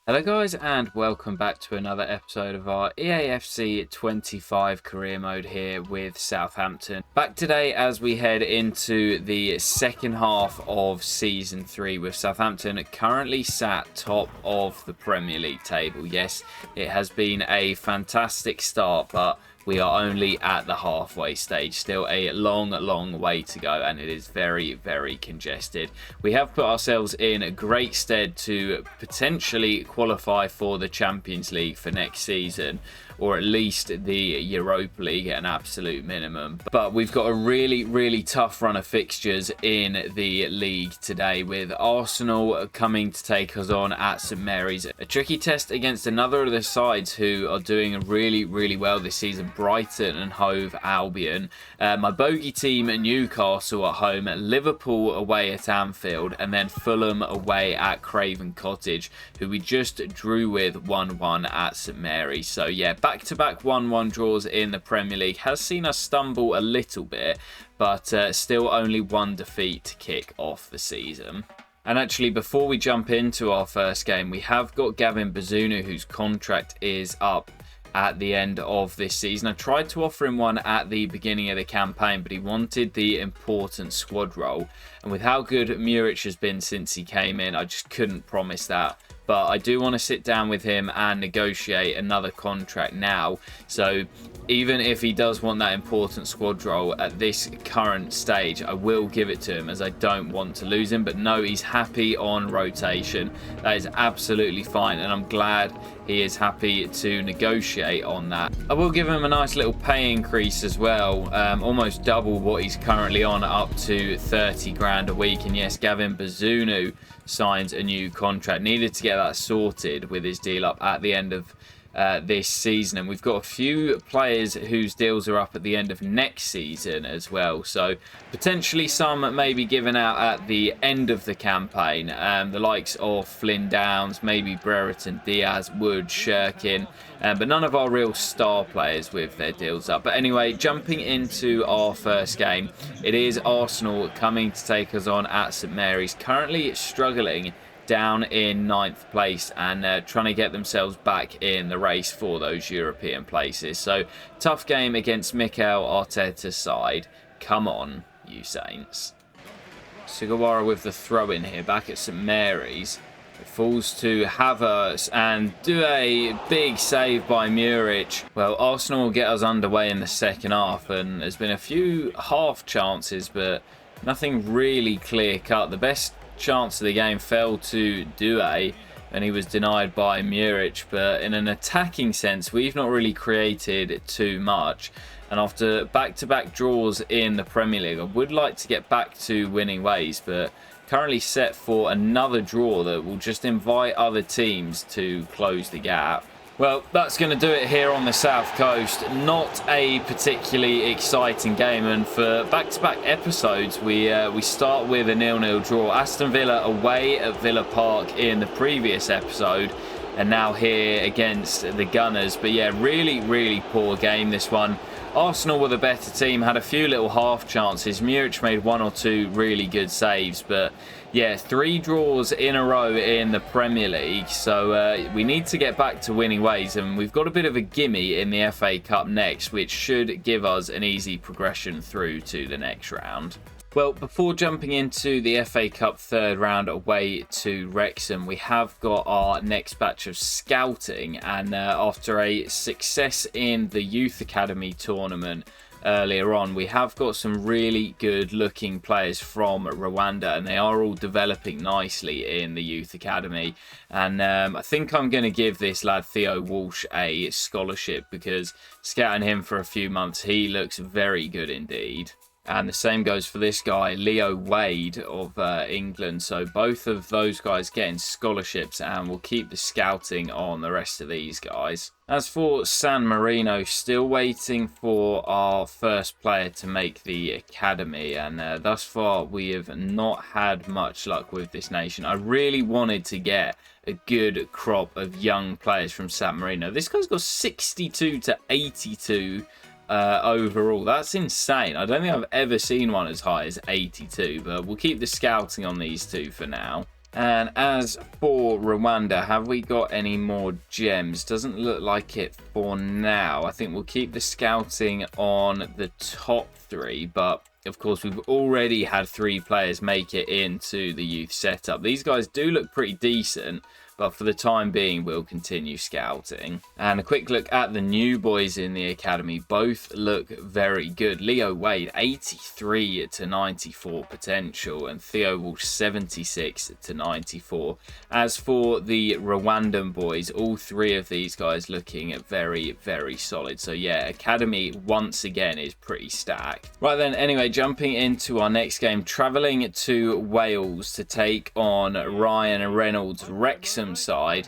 Hello guys and welcome back to another episode of our EAFC 25 career mode here with Southampton. Back today as we head into the second half of season 3 with Southampton currently sat top of the Premier League table. Yes, it has been a fantastic start, but we are only at the halfway stage. Still a long way to go, and it is very congested. We have put ourselves in great stead to potentially qualify for the Champions League for next season, or at least the Europa League at an absolute minimum. But we've got a really tough run of fixtures in the league today, with Arsenal coming to take us on at St Mary's. A tricky test against another of the sides who are doing really well this season, Brighton and Hove Albion. My bogey team, Newcastle at home, Liverpool away at Anfield, and then Fulham away at Craven Cottage, who we just drew with 1-1 at St Mary's. So yeah, back-to-back 1-1 draws in the Premier League has seen us stumble a little bit, but still only one defeat to kick off the season. And actually, before we jump into our first game, we have got Gavin Bazunu, whose contract is up at the end of this season. I tried to offer him one at the beginning of the campaign, but he wanted the important squad role. And with how good Muric has been since he came in, I just couldn't promise that. But I do want to sit down with him and negotiate another contract now. So even if he does want that important squad role at this current stage, I will give it to him, as I don't want to lose him. But no, he's happy on rotation. That is absolutely fine, and I'm glad he is happy to negotiate on that. I will give him a nice little pay increase as well, almost double what he's currently on, up to 30 grand a week. And yes, Gavin Bazunu signs a new contract. Needed to get that sorted with his deal up at the end of this season, and we've got a few players whose deals are up at the end of next season as well, so potentially some may be given out at the end of the campaign, the likes of Flynn Downs, maybe Brereton, Diaz, Wood, Shirkin, but none of our real star players with their deals up. But anyway, jumping into our first game, it is Arsenal coming to take us on at St Mary's, currently struggling down in 9th place and trying to get themselves back in the race for those European places. So tough game against Mikel Arteta's side. Come on, you Saints. Sugawara with the throw in here back at St Mary's. It falls to Havertz and do a big save by Muric. Well, Arsenal will get us underway in the second half, and there's been a few half chances, but nothing really clear cut. The best chance of the game fell to Doué, and he was denied by Muric. But in an attacking sense, we've not really created too much, and after back-to-back draws in the Premier League, I would like to get back to winning ways, but currently set for another draw that will just invite other teams to close the gap. Well, that's going to do it here on the South Coast. Not a particularly exciting game, and for back-to-back episodes, we start with a 0-0 draw. Aston Villa away at Villa Park in the previous episode, and now here against the Gunners. But yeah, really poor game, this one. Arsenal were the better team, had a few little half chances. Muric made one or two really good saves, but yeah, 3 draws in a row in the Premier League. So we need to get back to winning ways, and we've got a bit of a gimme in the FA Cup next, which should give us an easy progression through to the next round. Well, before jumping into the FA Cup third round away to Wrexham, we have got our next batch of scouting, and after a success in the Youth Academy tournament earlier on, we have got some really good looking players from Rwanda, and they are all developing nicely in the Youth Academy. And I think I'm going to give this lad Theo Walsh a scholarship, because scouting him for a few months, he looks very good indeed. And the same goes for this guy, Leo Wade of England. So both of those guys getting scholarships, and we'll keep the scouting on the rest of these guys. As for San Marino, still waiting for our first player to make the academy. And thus far, we have not had much luck with this nation. I really wanted to get a good crop of young players from San Marino. This guy's got 62 to 82 overall. That's insane. I don't think I've ever seen one as high as 82, but we'll keep the scouting on these two for now. And as for Rwanda, have we got any more gems? Doesn't look like it for now. I think we'll keep the scouting on the top 3, but of course we've already had 3 players make it into the youth setup. These guys do look pretty decent, but for the time being we'll continue scouting. And a quick look at the new boys in the academy. Both look very good. Leo Wade 83 to 94 potential, and Theo Walsh 76 to 94. As for the Rwandan boys, all 3 of these guys looking very, very solid. So yeah, academy once again is pretty stacked. Right then, anyway, jumping into our next game, travelling to Wales to take on Ryan Reynolds' Wrexham side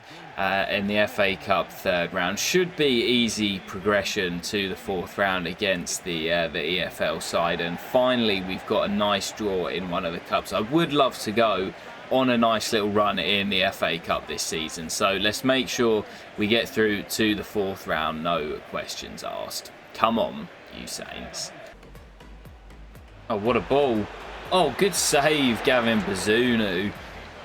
in the FA Cup 3rd round. Should be easy progression to the 4th round against the EFL side, and finally we've got a nice draw in one of the cups. I would love to go on a nice little run in the FA Cup this season, so let's make sure we get through to the 4th round, no questions asked. Come on, you Saints. Oh, what a ball. Oh, good save, Gavin Bazunu.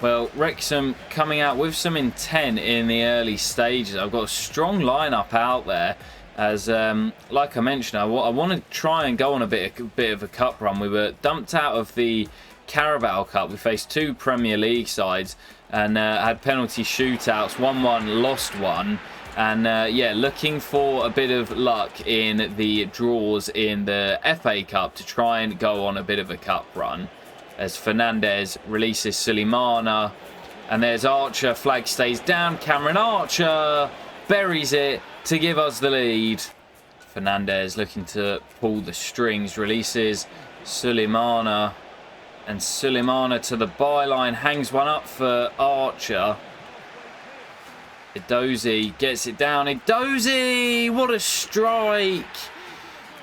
Well, Wrexham coming out with some intent in the early stages. I've got a strong lineup out there. As like I mentioned, I want to try and go on a bit of a cup run. We were dumped out of the Carabao Cup. We faced 2 Premier League sides and had penalty shootouts. 1-1, lost 1. And yeah, looking for a bit of luck in the draws in the FA Cup to try and go on a bit of a cup run. As Fernandez releases Sulemana, and there's Archer. Flag stays down. Cameron Archer buries it to give us the lead. Fernandez looking to pull the strings, releases Sulemana, and Sulemana to the byline, hangs one up for Archer. Edozie gets it down. Edozie, what a strike!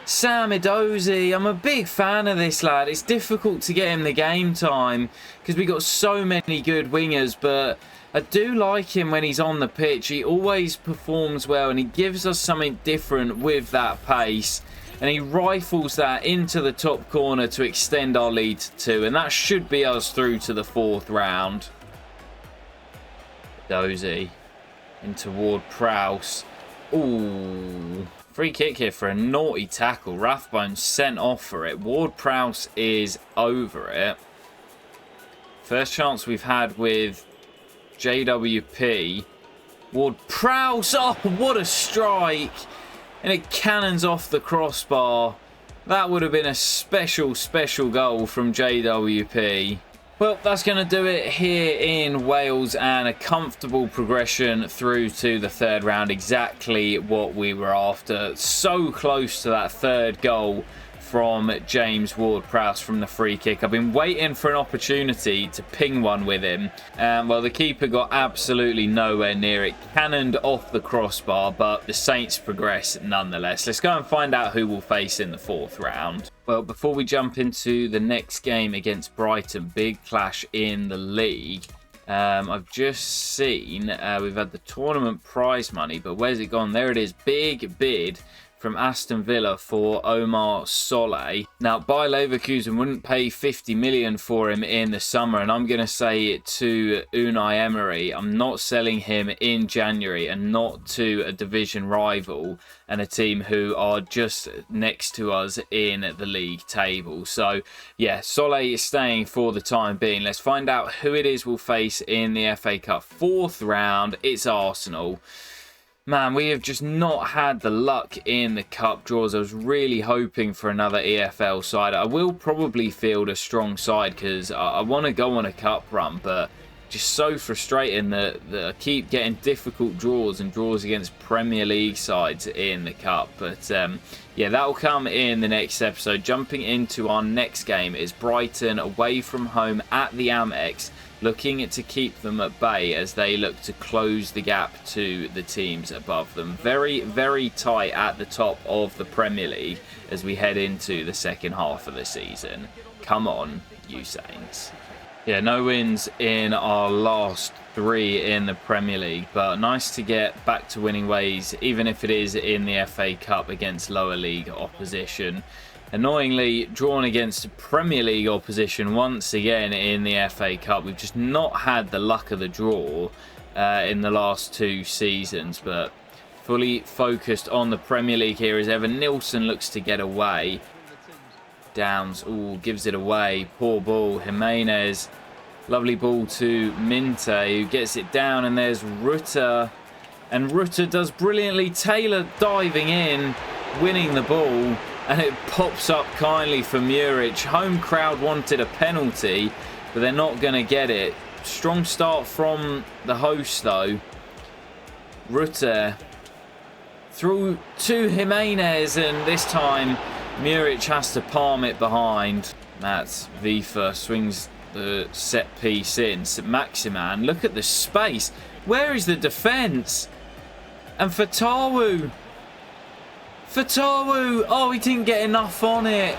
Sam Edozie, I'm a big fan of this lad. It's difficult to get him the game time because we got so many good wingers, but I do like him when he's on the pitch. He always performs well and he gives us something different with that pace, and he rifles that into the top corner to extend our lead to 2, and that should be us through to the 4th round. Edozie into Ward-Prowse. Ooh. Free kick here for a naughty tackle. Rathbone sent off for it. Ward-Prowse is over it. First chance we've had with JWP. Ward-Prowse. Oh, what a strike. And it cannons off the crossbar. That would have been a special, special goal from JWP. Well, that's going to do it here in Wales, and a comfortable progression through to the 3rd round. Exactly what we were after. So close to that 3rd goal from James Ward-Prowse from the free kick. I've been waiting for an opportunity to ping one with him. Well, the keeper got absolutely nowhere near it. Cannoned off the crossbar, but the Saints progress nonetheless. Let's go and find out who we'll face in the 4th round. Well, before we jump into the next game against Brighton, big clash in the league. I've just seen we've had the tournament prize money, but where's it gone? There it is. Big bid from Aston Villa for Omar Solé. Now, Bayer Leverkusen wouldn't pay 50 million for him in the summer, and I'm going to say to Unai Emery, I'm not selling him in January, and not to a division rival and a team who are just next to us in the league table. So yeah, Solé is staying for the time being. Let's find out who it is we'll face in the FA Cup 4th round. It's Arsenal. Man, we have just not had the luck in the cup draws. I was really hoping for another EFL side. I will probably field a strong side because I want to go on a cup run, but just so frustrating that I keep getting difficult draws and draws against Premier League sides in the cup. But yeah, that will come in the next episode. Jumping into our next game is Brighton away from home at the Amex, looking to keep them at bay as they look to close the gap to the teams above them. Very, very tight at the top of the Premier League as we head into the second half of the season. Come on, you Saints. Yeah, no wins in our last 3 in the Premier League, but nice to get back to winning ways, even if it is in the FA Cup against lower league opposition. Annoyingly drawn against Premier League opposition once again in the FA Cup. We've just not had the luck of the draw in the last 2 seasons, but fully focused on the Premier League here as Evan Nilsson looks to get away. Downs, gives it away. Poor ball. Jimenez. Lovely ball to Minte, who gets it down, and there's Rutter. And Rutter does brilliantly. Taylor diving in, winning the ball, and it pops up kindly for Muric. Home crowd wanted a penalty, but they're not going to get it. Strong start from the host, though. Rutter through to Jimenez, and this time Muric has to palm it behind. Mats Vifa swings the set piece in. Maximan, look at the space. Where is the defence? And Fatawu. Oh, he didn't get enough on it.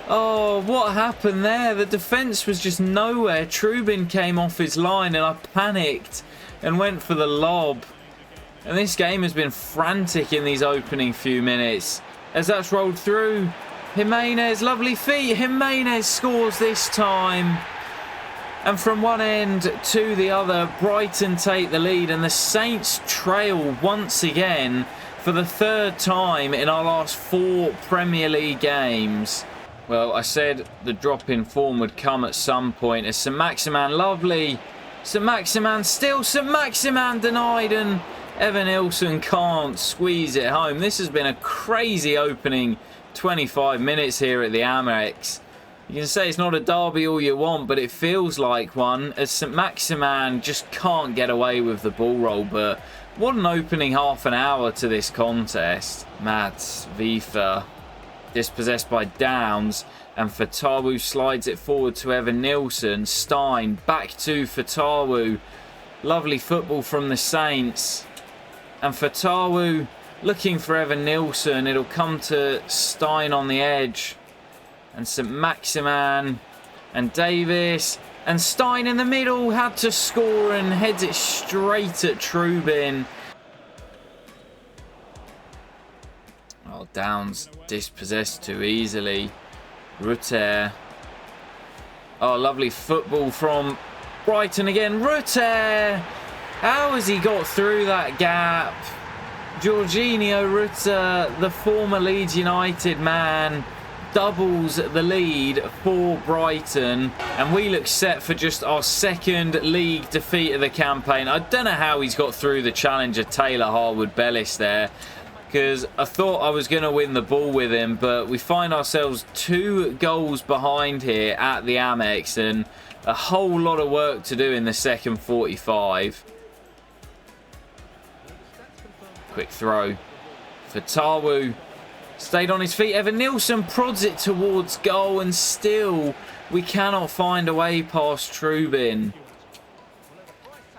Oh, what happened there? The defence was just nowhere. Trubin came off his line and I panicked and went for the lob. And this game has been frantic in these opening few minutes. As that's rolled through, Jimenez, lovely feet. Jimenez scores this time. And from one end to the other, Brighton take the lead and the Saints trail once again for the 3rd time in our last 4 Premier League games. Well, I said the drop in form would come at some point as Saint-Maximin, lovely. Saint-Maximin, still Saint-Maximin denied, and Evan Nilsson can't squeeze it home. This has been a crazy opening 25 minutes here at the Amex. You can say it's not a derby all you want, but it feels like one, as Saint-Maximin just can't get away with the ball roll. But what an opening half an hour to this contest. Mats Vifa dispossessed by Downs, and Fatawu slides it forward to Evan Nilsson. Stein back to Fatawu. Lovely football from the Saints. And Fatawu looking for Evan Nilsson. It'll come to Stein on the edge. And Saint-Maximin and Davis. And Stein in the middle had to score and heads it straight at Trubin. Oh, Downs dispossessed too easily. Rutter. Oh, lovely football from Brighton again. Rutter! How has he got through that gap? Jorginho Rutter, the former Leeds United man, doubles the lead for Brighton. And we look set for just our 2nd league defeat of the campaign. I don't know how he's got through the challenge of Taylor Harwood-Bellis there, because I thought I was going to win the ball with him, but we find ourselves 2 goals behind here at the Amex and a whole lot of work to do in the second 45. Quick throw. Fatawu stayed on his feet. Evan Nilsson prods it towards goal, and still we cannot find a way past Trubin.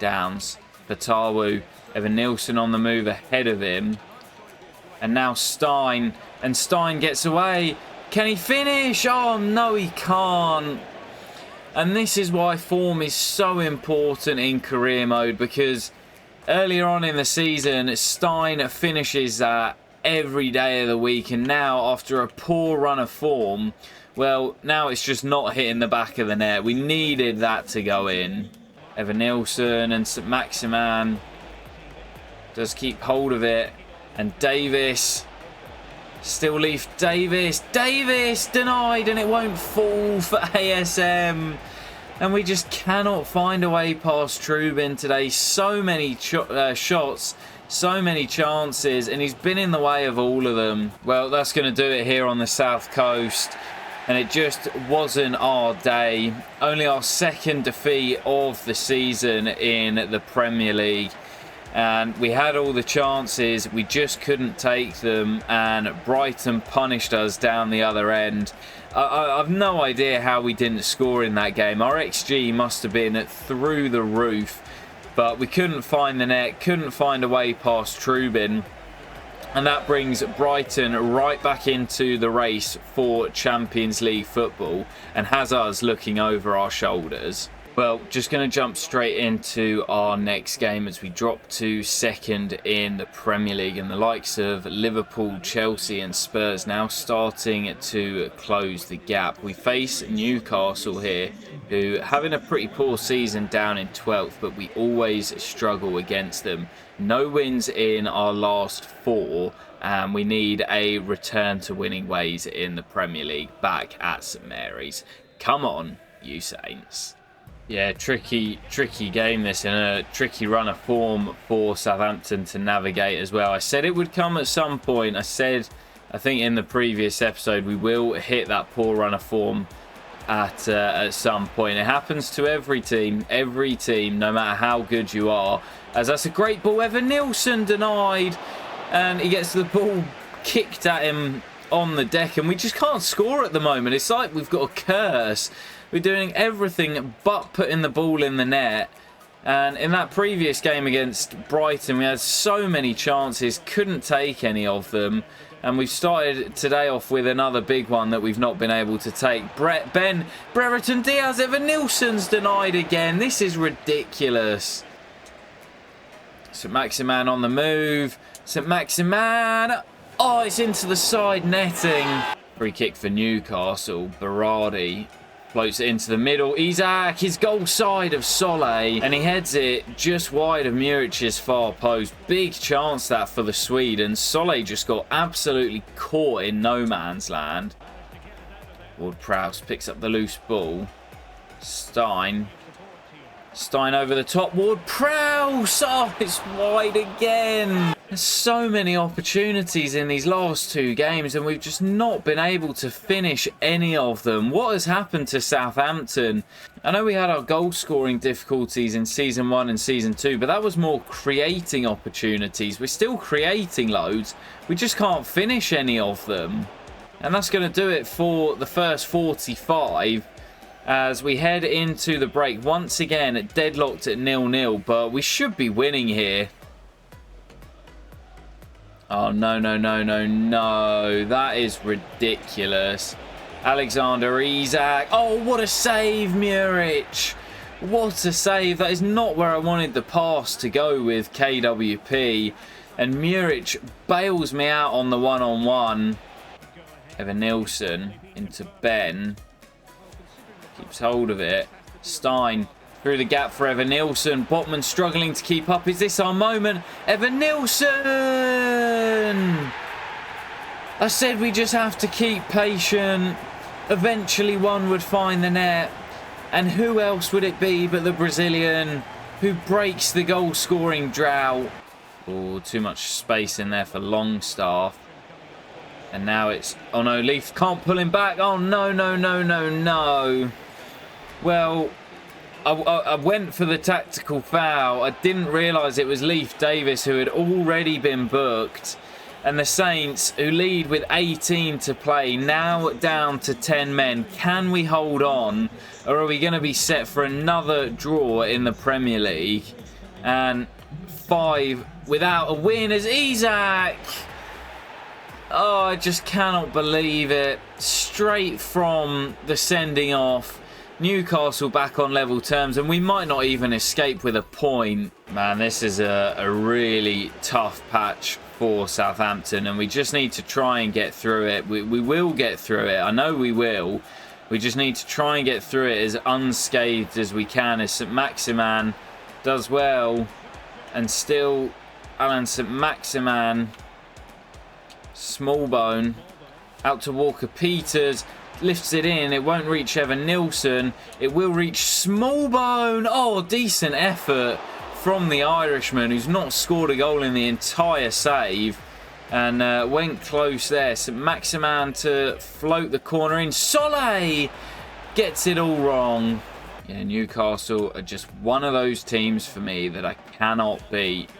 Downs. Fatawu. Evan Nilsson on the move ahead of him. And now Stein. And Stein gets away. Can he finish? Oh, no, he can't. And this is why form is so important in career mode, because earlier on in the season, Stein finishes that every day of the week. And now, after a poor run of form, well, now it's just not hitting the back of the net. We needed that to go in. Evan Nilsson and Saint-Maximin does keep hold of it. And Davis, still Leaf Davis. Davis denied, and it won't fall for ASM. And we just cannot find a way past Trubin today. So many shots, so many chances, and he's been in the way of all of them. Well, that's going to do it here on the South Coast. And it just wasn't our day. Only our 2nd defeat of the season in the Premier League. And we had all the chances, we just couldn't take them, and Brighton punished us down the other end. I've no idea how we didn't score in that game. Our XG must have been through the roof, but we couldn't find the net, couldn't find a way past Trubin. And that brings Brighton right back into the race for Champions League football and has us looking over our shoulders. Well, just going to jump straight into our next game as we drop to second in the Premier League, and the likes of Liverpool, Chelsea and Spurs now starting to close the gap. We face Newcastle here, who having a pretty poor season down in 12th, but we always struggle against them. No wins in our last 4, and we need a return to winning ways in the Premier League back at St Mary's. Come on, you Saints. Yeah, tricky game this, and a tricky run of form for Southampton to navigate as well. I said it would come at some point. I think in the previous episode, we will hit that poor run of form at some point. It happens to every team, no matter how good you are. As that's a great ball, Evanilson denied, and he gets the ball kicked at him on the deck, and we just can't score at the moment. It's like we've got a curse. We're doing everything but putting the ball in the net. And in that previous game against Brighton, we had so many chances, couldn't take any of them. And we've started today off with another big one that we've not been able to take. Brereton Diaz, Evanilson's denied again. This is ridiculous. St Maximin on the move. St Maximin. Oh, it's into the side netting. Free kick for Newcastle. Berardi floats it into the middle. Isak, his goal side of Solé, and he heads it just wide of Murić's far post. Big chance that for the Swede, and Solé just got absolutely caught in no man's land. Ward-Prowse picks up the loose ball. Stein over the top. Ward-Prowse! Oh, it's wide again. There's so many opportunities in these last 2 games, and we've just not been able to finish any of them. What has happened to Southampton? I know we had our goal scoring difficulties in Season 1 and Season 2, but that was more creating opportunities. We're still creating loads. We just can't finish any of them. And that's going to do it for the first 45. As we head into the break, once again deadlocked at 0-0, but we should be winning here. Oh, no. That is ridiculous. Alexander Isak. Oh, what a save, Murić. What a save. That is not where I wanted the pass to go with KWP. And Murić bails me out on the one-on-one. Evanilson into Ben. Keeps hold of it. Stein through the gap for Evanilson. Botman struggling to keep up. Is this our moment? Evanilson! I said we just have to keep patient. Eventually one would find the net. And who else would it be but the Brazilian who breaks the goal scoring drought? Oh, too much space in there for Longstaff. And now it's... Oh no, Leaf can't pull him back. Oh no. Well, I went for the tactical foul. I didn't realise it was Leif Davis who had already been booked. And the Saints, who lead with 18 to play, now down to 10 men. Can we hold on? Or are we going to be set for another draw in the Premier League? And 5 without a win as Isak. Oh, I just cannot believe it. Straight from the sending off. Newcastle back on level terms, and we might not even escape with a point. Man, this is a really tough patch for Southampton, and we just need to try and get through it. We will get through it. I know we will. We just need to try and get through it as unscathed as we can, as St Maximin does well. And still, Alan St Maximin. Smallbone out to Walker-Peters. Lifts it in. It won't reach Evanilson. It will reach Smallbone. Oh, decent effort from the Irishman, who's not scored a goal in the entire save. And went close there. St Maximin to float the corner in. Solé gets it all wrong. Yeah, Newcastle are just one of those teams for me that I cannot beat.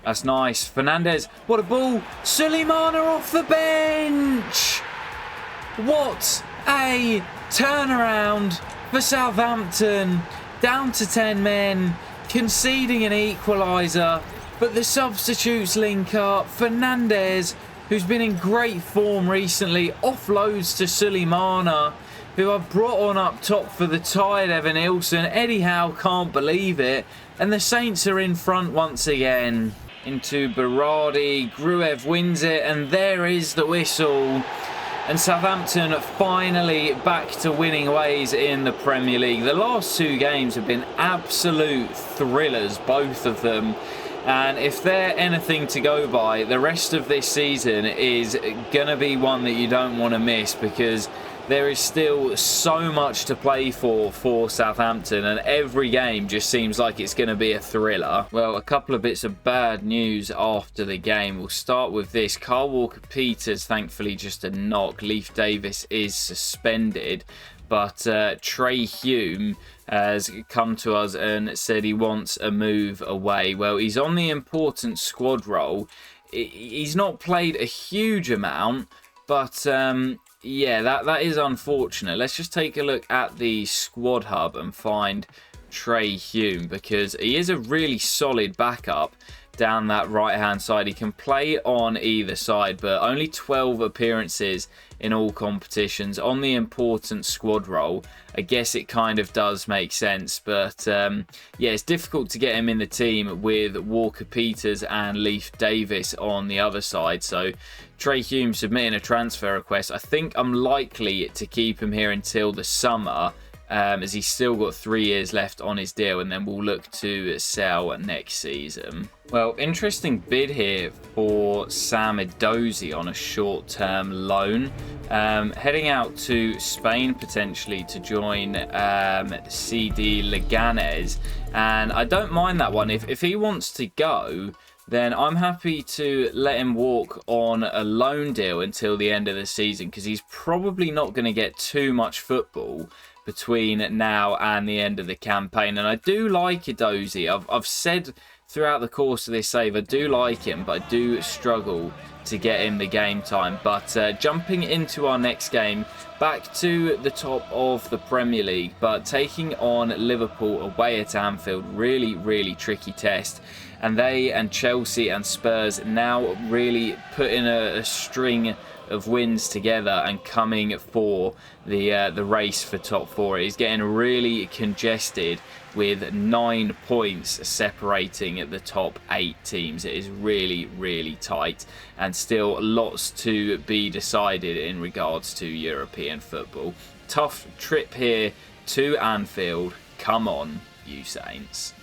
That's nice. Fernandes. What a ball. Sulemana off the bench. What a turnaround for Southampton. Down to 10 men. Conceding an equaliser. But the substitutes link up. Fernandes, who's been in great form recently, offloads to Sulemana. who I've brought on up top for the Tide, Evanilson. Eddie Howe can't believe it. And the Saints are in front once again. Into Berardi. Gruev wins it, and there is the whistle. And Southampton finally back to winning ways in the Premier League. The last 2 games have been absolute thrillers, both of them. And if they're anything to go by, the rest of this season is going to be one that you don't want to miss, because there is still so much to play for Southampton, and every game just seems like it's going to be a thriller. Well, a couple of bits of bad news after the game. We'll start with this. Kyle Walker-Peters, thankfully just a knock. Leif Davis is suspended, but Trey Hume has come to us and said he wants a move away. Well, he's on the important squad role. He's not played a huge amount, but yeah, that is unfortunate. Let's just take a look at the squad hub and find Trey Hume, because he is a really solid backup down that right hand side. He can play on either side, but only 12 appearances in all competitions on the important squad role. I guess it kind of does make sense, but yeah, it's difficult to get him in the team with Walker-Peters and Leif Davis on the other side. So Trey Hume submitting a transfer request. I think I'm likely to keep him here until the summer, as he's still got 3 years left on his deal, and then we'll look to sell next season. Well, interesting bid here for Sam Edozie on a short-term loan. Heading out to Spain potentially to join CD Leganés, and I don't mind that one. If he wants to go, then I'm happy to let him walk on a loan deal until the end of the season, because he's probably not going to get too much football between now and the end of the campaign. And I do like Edozie. I've said throughout the course of this save I do like him, but I do struggle to get him the game time. But jumping into our next game, back to the top of the Premier League, but taking on Liverpool away at Anfield. Really tricky test, and they and Chelsea and Spurs now really put in a string of wins together and coming for the race for top 4. It's getting really congested with 9 points separating the top 8 teams. It is really tight, and still lots to be decided in regards to European football. Tough trip here to Anfield. Come on, you Saints.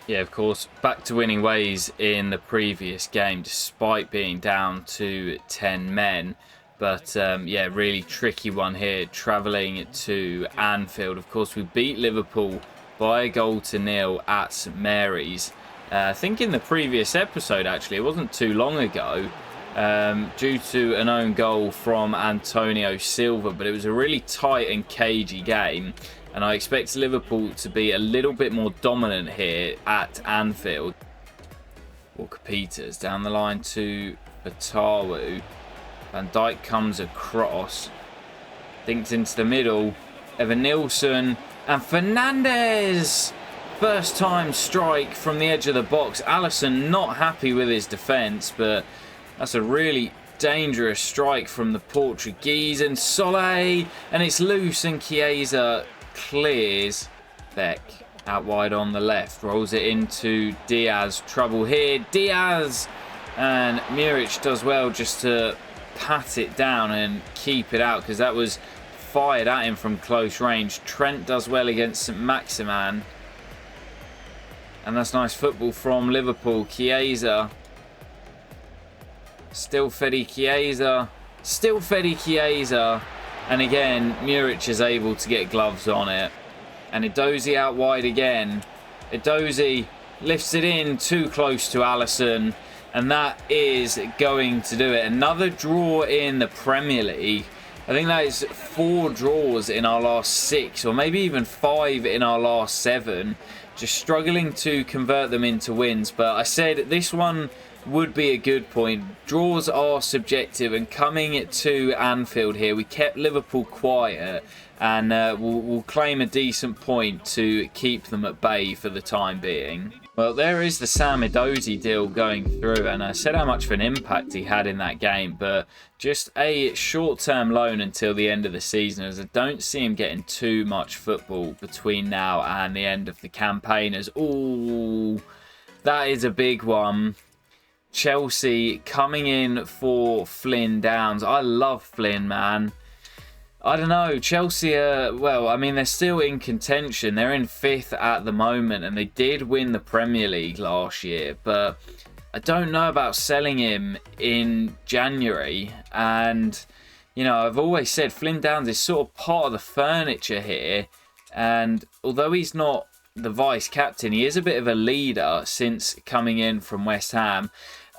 Yeah, of course, back to winning ways in the previous game, despite being down to 10 men. But yeah, really tricky one here, travelling to Anfield. Of course, we beat Liverpool by 1-0 at St Mary's. I think in the previous episode, actually, it wasn't too long ago, due to an own goal from Antonio Silva. But it was a really tight and cagey game, and I expect Liverpool to be a little bit more dominant here at Anfield. Walker-Peters down the line to Fatawu. Van Dijk comes across. Dinked into the middle. Evanilson and Fernandes. First time strike from the edge of the box. Alisson not happy with his defence, but that's a really dangerous strike from the Portuguese. And Solé, and it's loose, and Chiesa clears. Beck out wide on the left, rolls it into Diaz. Trouble here, Diaz, and Muric does well just to pat it down and keep it out, because that was fired at him from close range. Trent does well against St Maximin, and that's nice football from Liverpool. Chiesa, still Fede Chiesa, and again Muric is able to get gloves on it. And Edozie out wide again. Edozie lifts it in too close to Alisson, and that is going to do it. Another draw in the Premier League. I think that is 4 draws in our last 6, or maybe even 5 in our last 7. Just struggling to convert them into wins. But I said this one would be a good point. Draws are subjective, and coming to Anfield here, we kept Liverpool quiet, and we'll claim a decent point to keep them at bay for the time being. Well, there is the Sam Edozie deal going through, and I said how much of an impact he had in that game, but just a short-term loan until the end of the season, as I don't see him getting too much football between now and the end of the campaign. As ooh, that is a big one. Chelsea coming in for Flynn Downs. I love Flynn, man. I don't know. Chelsea well, I mean, they're still in contention. They're in 5th at the moment, and they did win the Premier League last year. But I don't know about selling him in January. And, you know, I've always said Flynn Downs is sort of part of the furniture here. And although he's not the vice captain, he is a bit of a leader since coming in from West Ham.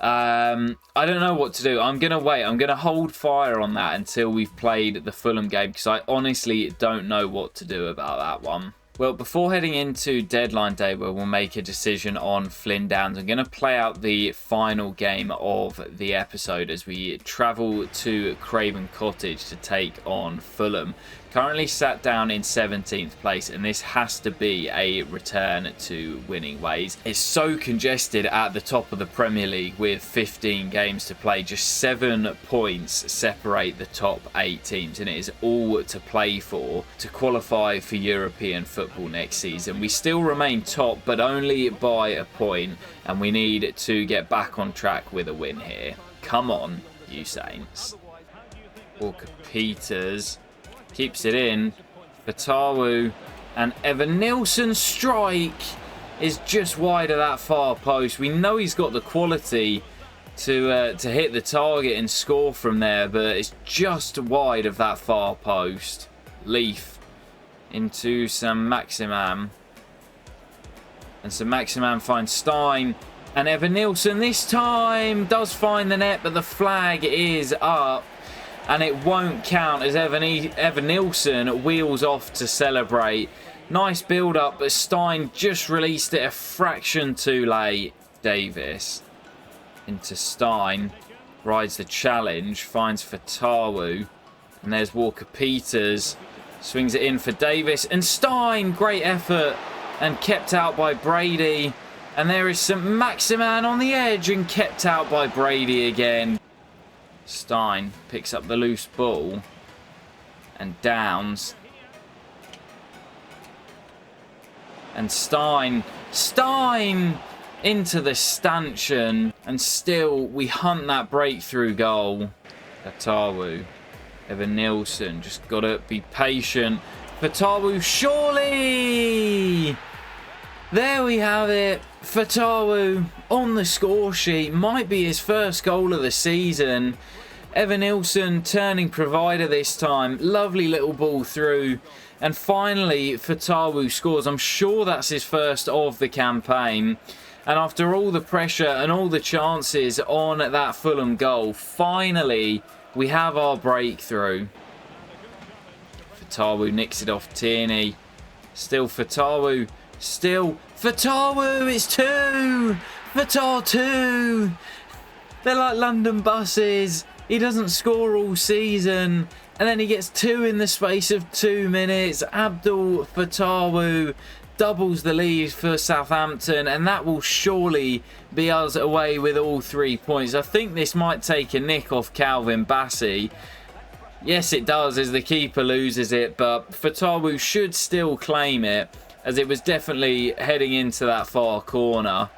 I don't know what to do. I'm going to wait. I'm going to hold fire on that until we've played the Fulham game, because I honestly don't know what to do about that one. Well, before heading into deadline day where we'll make a decision on Flynn Downs, I'm going to play out the final game of the episode as we travel to Craven Cottage to take on Fulham. Currently sat down in 17th place, and this has to be a return to winning ways. It's so congested at the top of the Premier League with 15 games to play. Just 7 points separate the top 8 teams, and it is all to play for to qualify for European football next season. We still remain top, but only by a point, and we need to get back on track with a win here. Come on, you Saints. Walker-Peters keeps it in. Fatawu, and Evanilson's strike is just wide of that far post. We know he's got the quality to hit the target and score from there, but it's just wide of that far post. Leaf into Saint-Maximin, and Saint-Maximin finds Stein, and Evanilson this time does find the net, but the flag is up. And it won't count as Evanilson wheels off to celebrate. Nice build-up, but Stein just released it a fraction too late. Davis into Stein. Rides the challenge. Finds Fatawu. And there's Walker-Peters. Swings it in for Davis. And Stein, great effort. And kept out by Brady. And there is Saint-Maximin on the edge and kept out by Brady again. Stein picks up the loose ball, and Downs, and Stein into the stanchion, and still we hunt that breakthrough goal. Fatawu, Evanilson, just got to be patient. Fatawu, surely! There we have it. Fatawu on the score sheet. Might be his first goal of the season. Evanilson turning provider this time. Lovely little ball through. And finally, Fatawu scores. I'm sure that's his first of the campaign. And after all the pressure and all the chances on that Fulham goal, finally we have our breakthrough. Fatawu nicks it off Tierney. Still Fatawu. Still Fatawu, it's 2! Fatar 2! They're like London buses. He doesn't score all season, and then he gets 2 in the space of 2 minutes. Abdul Fatawu doubles the lead for Southampton, and that will surely be us away with all 3 points. I think this might take a nick off Calvin Bassey. Yes, it does, as the keeper loses it, but Fatawu should still claim it, as it was definitely heading into that far corner.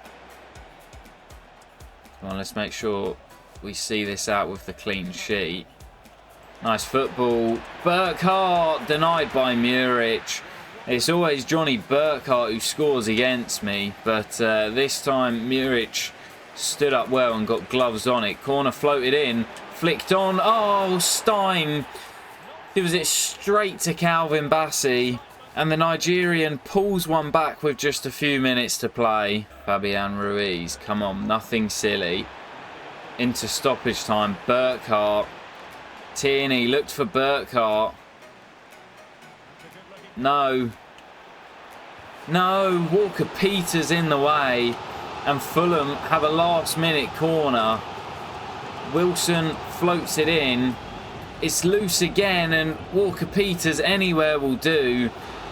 Come on, let's make sure we see this out with the clean sheet. Nice football. Burkhart denied by Muric. It's always Johnny Burkhart who scores against me, but this time Muric stood up well and got gloves on it. Corner floated in, flicked on. Oh, Stein gives it straight to Calvin Bassey. And the Nigerian pulls one back with just a few minutes to play. Fabian Ruiz, come on, nothing silly. Into stoppage time, Burkhart. Tierney looked for Burkhart. No. No, Walker-Peters in the way. And Fulham have a last minute corner. Wilson floats it in. It's loose again, and Walker-Peters anywhere will do.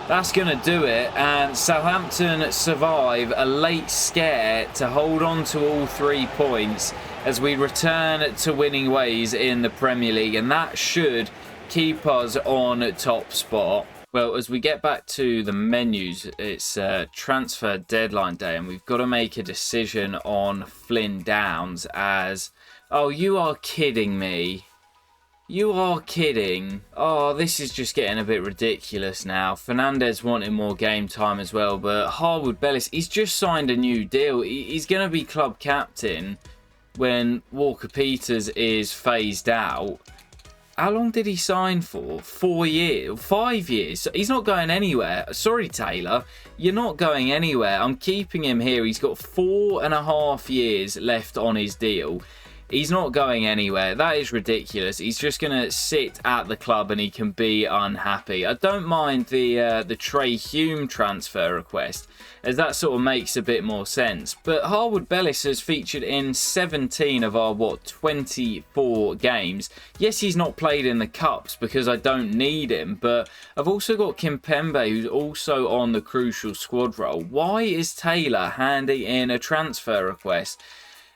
That's going to do it, and Southampton survive a late scare to hold on to all 3 points as we return to winning ways in the Premier League, and that should keep us on top spot. Well, as we get back to the menus, it's transfer deadline day, and we've got to make a decision on Flynn Downs as... Oh, you are kidding me. You are kidding. Oh, this is just getting a bit ridiculous now. Fernandez wanting more game time as well, but Harwood-Bellis, he's just signed a new deal. He's going to be club captain when Walker-Peters is phased out. How long did he sign for? 4 years? 5 years? He's not going anywhere. Sorry, Taylor. You're not going anywhere. I'm keeping him here. He's got 4.5 years left on his deal. He's not going anywhere. That is ridiculous. He's just going to sit at the club and he can be unhappy. I don't mind the Trey Hume transfer request, as that sort of makes a bit more sense. But Harwood-Bellis has featured in 17 of our, 24 games. Yes, he's not played in the Cups because I don't need him, but I've also got Kimpembe, who's also on the crucial squad role. Why is Taylor handing in a transfer request?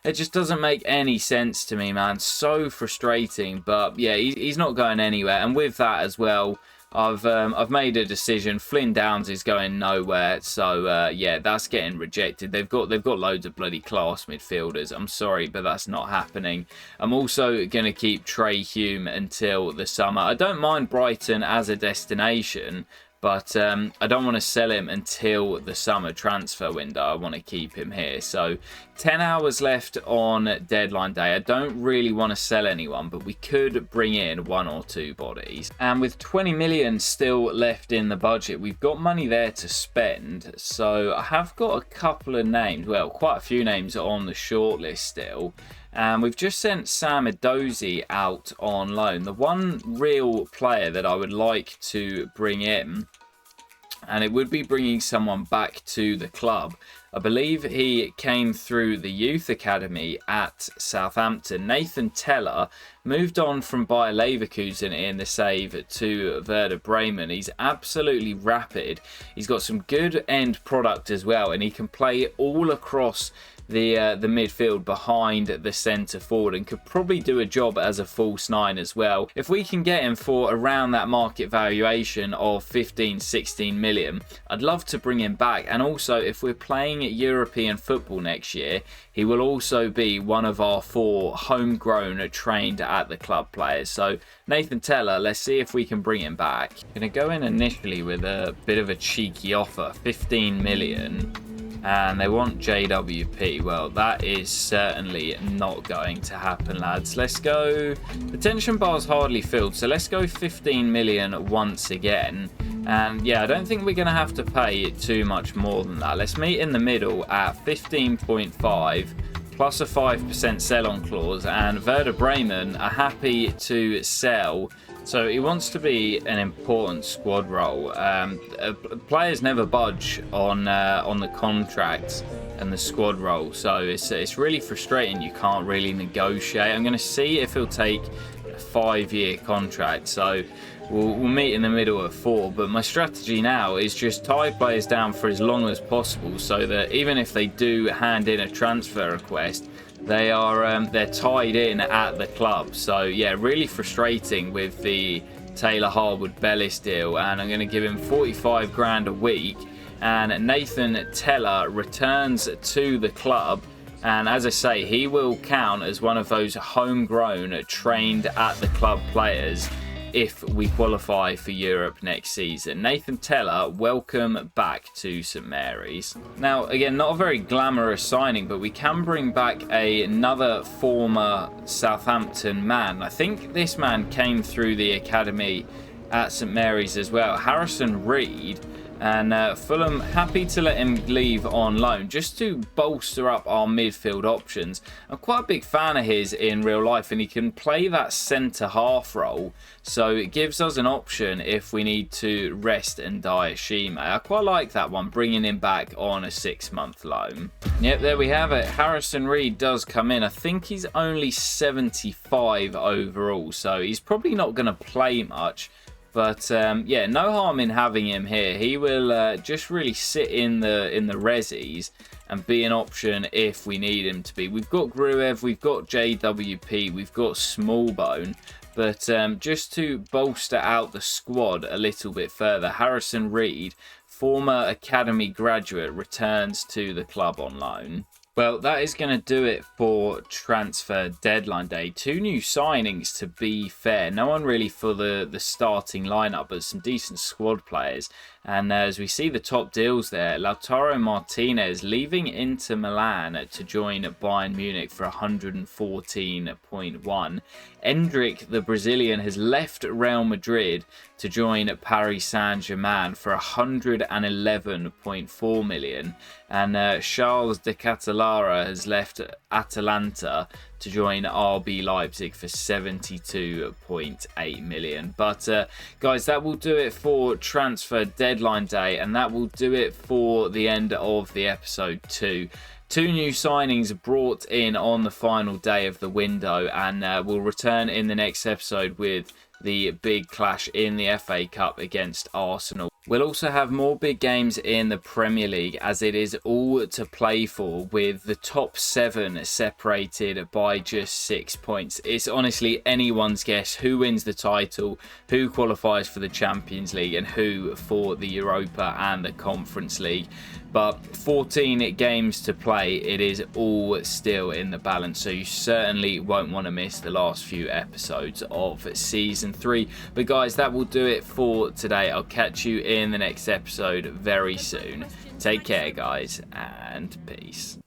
It just doesn't make any sense to me, man. So frustrating. But yeah, he's not going anywhere. And with that as well, I've made a decision. Flynn Downs is going nowhere. So yeah, that's getting rejected. They've got loads of bloody class midfielders. I'm sorry, but that's not happening. I'm also going to keep Trey Hume until the summer. I don't mind Brighton as a destination, but I don't want to sell him until the summer transfer window. I want to keep him here. So 10 hours left on deadline day. I don't really want to sell anyone, but we could bring in 1 or 2 bodies. And with 20 million still left in the budget, we've got money there to spend. So I have got a couple of names, well, quite a few names on the shortlist still. And we've just sent Sam Edozie out on loan. The one real player that I would like to bring in, and it would be bringing someone back to the club. I believe he came through the youth academy at Southampton. Nathan Teller moved on from Bayer Leverkusen in the save to Werder Bremen. He's absolutely rapid. He's got some good end product as well, and he can play all across the midfield behind the centre forward and could probably do a job as a false 9 as well. If we can get him for around that market valuation of 15-16 million, I'd love to bring him back. And also, if we're playing European football next year, he will also be one of our 4 homegrown trained at the club players. So Nathan Teller, let's see if we can bring him back. Going to go in initially with a bit of a cheeky offer, 15 million. And they want JWP. Well, that is certainly not going to happen, lads. Let's go. The tension bar's hardly filled, so let's go 15 million once again. And yeah, I don't think we're going to have to pay too much more than that. Let's meet in the middle at 15.5 plus a 5% sell-on clause. And Werder Bremen are happy to sell. So he wants to be an important squad role. Players never budge on the contracts and the squad role, so it's really frustrating. You can't really negotiate. I'm going to see if he'll take a 5-year contract. So we'll meet in the middle at 4. But my strategy now is just tie players down for as long as possible, so that even if they do hand in a transfer request, they're tied in at the club. So yeah, really frustrating with the Taylor Harwood-Bellis deal, and I'm going to give him 45 grand a week. And Nathan Teller returns to the club, and as I say, he will count as one of those homegrown trained at the club players if we qualify for Europe next season. Nathan Teller, welcome back to St Mary's. Now, again, not a very glamorous signing, but we can bring back another former Southampton man. I think this man came through the academy at St Mary's as well, Harrison Reed. And Fulham happy to let him leave on loan just to bolster up our midfield options. I'm quite a big fan of his in real life, and he can play that centre half role. So it gives us an option if we need to rest and Shime. I quite like that one, bringing him back on a 6-month loan. Yep, there we have it. Harrison Reed does come in. I think he's only 75 overall, so he's probably not going to play much. But yeah, no harm in having him here. He will just really sit in the resis and be an option if we need him to be. We've got Gruev, we've got JWP, we've got Smallbone. But just to bolster out the squad a little bit further, Harrison Reed, former academy graduate, returns to the club on loan. Well, that is going to do it for transfer deadline day. 2 new signings, to be fair. No one really for the starting lineup, but some decent squad players. And as we see the top deals there, Lautaro Martinez leaving Inter Milan to join Bayern Munich for 114.1. Endrick, the Brazilian, has left Real Madrid to join Paris Saint-Germain for 111.4 million. And Charles de Catalara has left Atalanta to join RB Leipzig for 72.8 million. But guys, that will do it for transfer deadline day, and that will do it for the end of the episode 2. 2 new signings brought in on the final day of the window, and we'll return in the next episode with the big clash in the FA Cup against Arsenal. We'll also have more big games in the Premier League, as it is all to play for, with the top 7 separated by just 6 points. It's honestly anyone's guess who wins the title, who qualifies for the Champions League, and who for the Europa and the Conference League. But 14 games to play, it is all still in the balance, so you certainly won't want to miss the last few episodes of Season 3. But guys, that will do it for today. I'll catch you in the next episode very soon. Take care, guys, and peace.